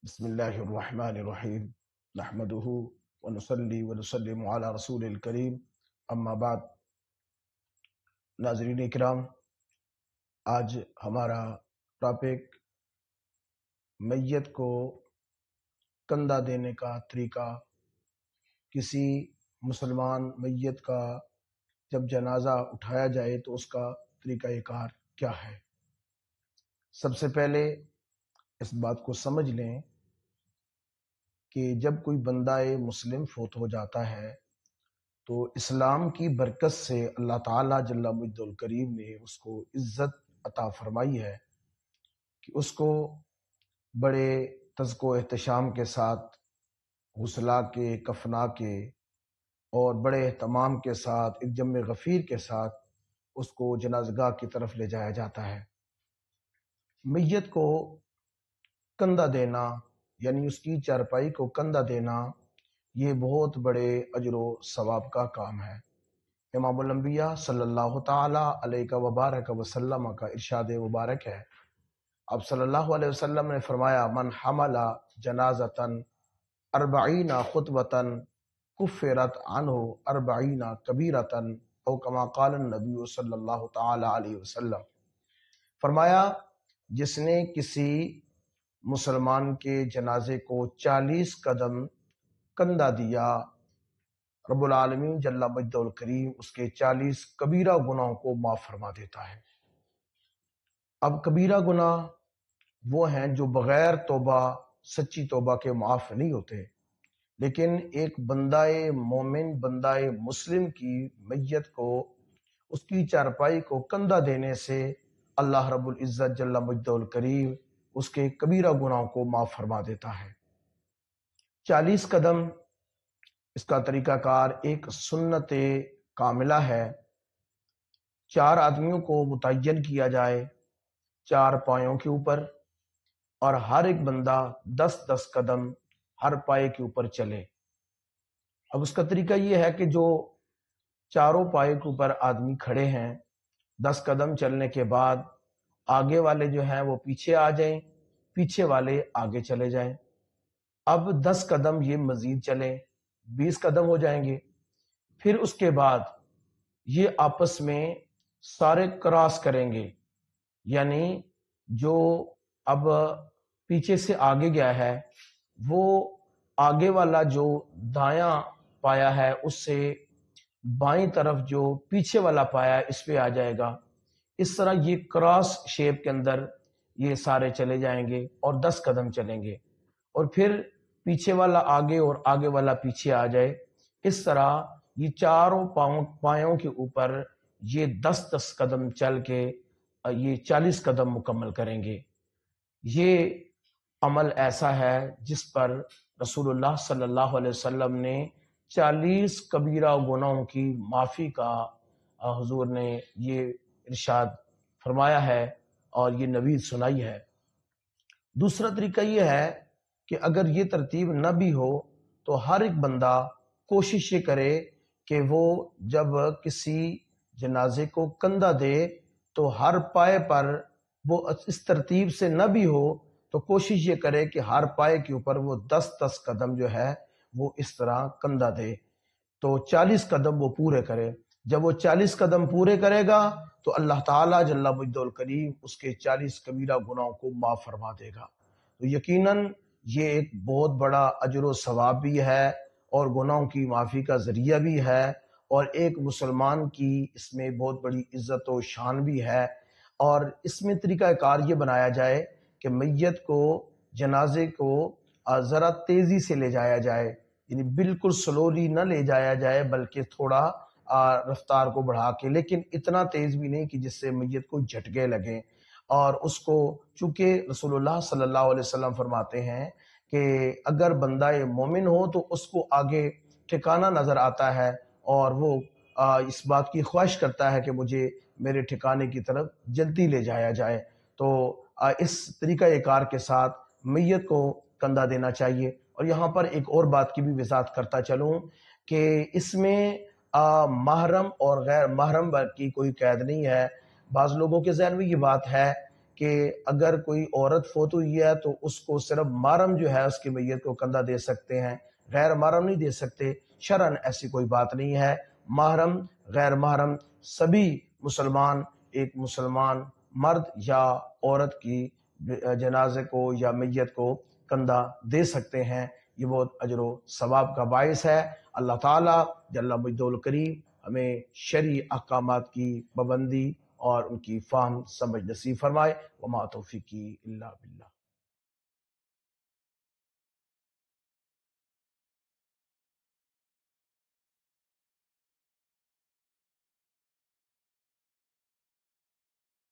بسم اللہ الرحمن الرحیم نحمده ونصلی ونسلم علی رسول الکریم اما بعد۔ ناظرین کرام، آج ہمارا ٹاپک میت کو کندھا دینے کا طریقہ، کسی مسلمان میت کا جب جنازہ اٹھایا جائے تو اس کا طریقہ کار کیا ہے۔ سب سے پہلے اس بات کو سمجھ لیں کہ جب کوئی بندہ مسلم فوت ہو جاتا ہے تو اسلام کی برکت سے اللہ تعالیٰ جل مجد الکریم نے اس کو عزت عطا فرمائی ہے کہ اس کو بڑے تزک و احتشام کے ساتھ غسلا کے، کفنا کے اور بڑے اہتمام کے ساتھ ایک جم غفیر کے ساتھ اس کو جنازگاہ کی طرف لے جایا جاتا ہے۔ میت کو کندھا دینا یعنی اس کی چارپائی کو کندھا دینا، یہ بہت بڑے اجر و ثواب کا کام ہے۔ امام الانبیاء صلی اللہ تعالی علیہ وبارک وسلم کا ارشاد مبارک ہے، اب صلی اللہ علیہ وسلم نے فرمایا، من حمل جنازتاً 40 خطوتاً کفرت عنہ 40 کبیرتاً او کما قال النبی صلی اللہ تعالی علیہ وسلم۔ فرمایا جس نے کسی مسلمان کے جنازے کو 40 قدم کندھا دیا، رب العالمین جل مجدہ الکریم اس کے 40 کبیرہ گناہوں کو معاف فرما دیتا ہے۔ اب کبیرہ گناہ وہ ہیں جو بغیر توبہ، سچی توبہ کے معاف نہیں ہوتے، لیکن ایک بندہ مومن، بندہ مسلم کی میت کو اس کی چارپائی کو کندھا دینے سے اللہ رب العزت جل مجدہ الکریم اس کے کبیرہ گناہوں کو معاف فرما دیتا ہے۔ 40 قدم اس کا طریقہ کار ایک سنت کاملہ ہے۔ 4 آدمیوں کو متعین کیا جائے 4 پایوں کے اوپر، اور ہر ایک بندہ 10 قدم ہر پائے کے اوپر چلے۔ اب اس کا طریقہ یہ ہے کہ جو چاروں پائے کے اوپر آدمی کھڑے ہیں، 10 قدم چلنے کے بعد آگے والے جو ہیں وہ پیچھے آ جائیں، پیچھے والے آگے چلے جائیں۔ اب 10 قدم یہ مزید چلیں، 20 قدم ہو جائیں گے۔ پھر اس کے بعد یہ آپس میں سارے کراس کریں گے، یعنی جو اب پیچھے سے آگے گیا ہے وہ آگے والا جو دایاں پایا ہے اس سے بائیں طرف جو پیچھے والا پایا ہے اس پہ آ جائے گا۔ اس طرح یہ کراس شیپ کے اندر یہ سارے چلے جائیں گے اور 10 قدم چلیں گے، اور پھر پیچھے والا آگے اور آگے والا پیچھے آ جائے۔ اس طرح یہ چاروں پایوں کے اوپر یہ 10 قدم چل کے یہ 40 قدم مکمل کریں گے۔ یہ عمل ایسا ہے جس پر رسول اللہ صلی اللہ علیہ وسلم نے 40 کبیرہ گناہوں کی معافی کا حضور نے یہ ارشاد فرمایا ہے اور یہ نوید سنائی ہے۔ دوسرا طریقہ یہ ہے کہ اگر یہ ترتیب نہ بھی ہو تو ہر ایک بندہ کوشش یہ کرے کہ وہ جب کسی جنازے کو کندھا دے تو ہر پائے پر وہ اس ترتیب سے نہ بھی ہو تو کوشش یہ کرے کہ ہر پائے کے اوپر وہ 10 قدم جو ہے وہ اس طرح کندھا دے، تو 40 قدم وہ پورے کرے۔ جب وہ 40 قدم پورے کرے گا تو اللہ تعالیٰ جل مجدہ الکریم اس کے 40 کبیرہ گناہوں کو معاف فرما دے گا۔ تو یقیناً یہ ایک بہت بڑا اجر و ثواب بھی ہے اور گناہوں کی معافی کا ذریعہ بھی ہے، اور ایک مسلمان کی اس میں بہت بڑی عزت و شان بھی ہے۔ اور اس میں طریقہ کار یہ بنایا جائے کہ میت کو، جنازے کو ذرا تیزی سے لے جایا جائے، یعنی بالکل سلولی نہ لے جایا جائے بلکہ تھوڑا رفتار کو بڑھا کے، لیکن اتنا تیز بھی نہیں کہ جس سے میت کو جھٹکے لگیں۔ اور اس کو چونکہ رسول اللہ صلی اللہ علیہ وسلم فرماتے ہیں کہ اگر بندہ مومن ہو تو اس کو آگے ٹھکانہ نظر آتا ہے اور وہ اس بات کی خواہش کرتا ہے کہ مجھے میرے ٹھکانے کی طرف جلدی لے جایا جائے۔ تو اس طریقہ کار کے ساتھ میت کو کندھا دینا چاہیے۔ اور یہاں پر ایک اور بات کی بھی وضاحت کرتا چلوں کہ اس میں محرم اور غیر محرم کی کوئی قید نہیں ہے۔ بعض لوگوں کے ذہن میں یہ بات ہے کہ اگر کوئی عورت فوت ہوئی ہے تو اس کو صرف محرم جو ہے اس کی میت کو کندھا دے سکتے ہیں، غیر محرم نہیں دے سکتے۔ شرعاً ایسی کوئی بات نہیں ہے، محرم غیر محرم سبھی مسلمان ایک مسلمان مرد یا عورت کی جنازے کو یا میت کو کندھا دے سکتے ہیں۔ یہ بہت اجر و ثواب کا باعث ہے۔ اللہ تعالیٰ جل مجدہ الکریم ہمیں شرعی احکامات کی پابندی اور ان کی فہم سمجھ نصیب فرمائے۔ وما توفیقی الا باللہ۔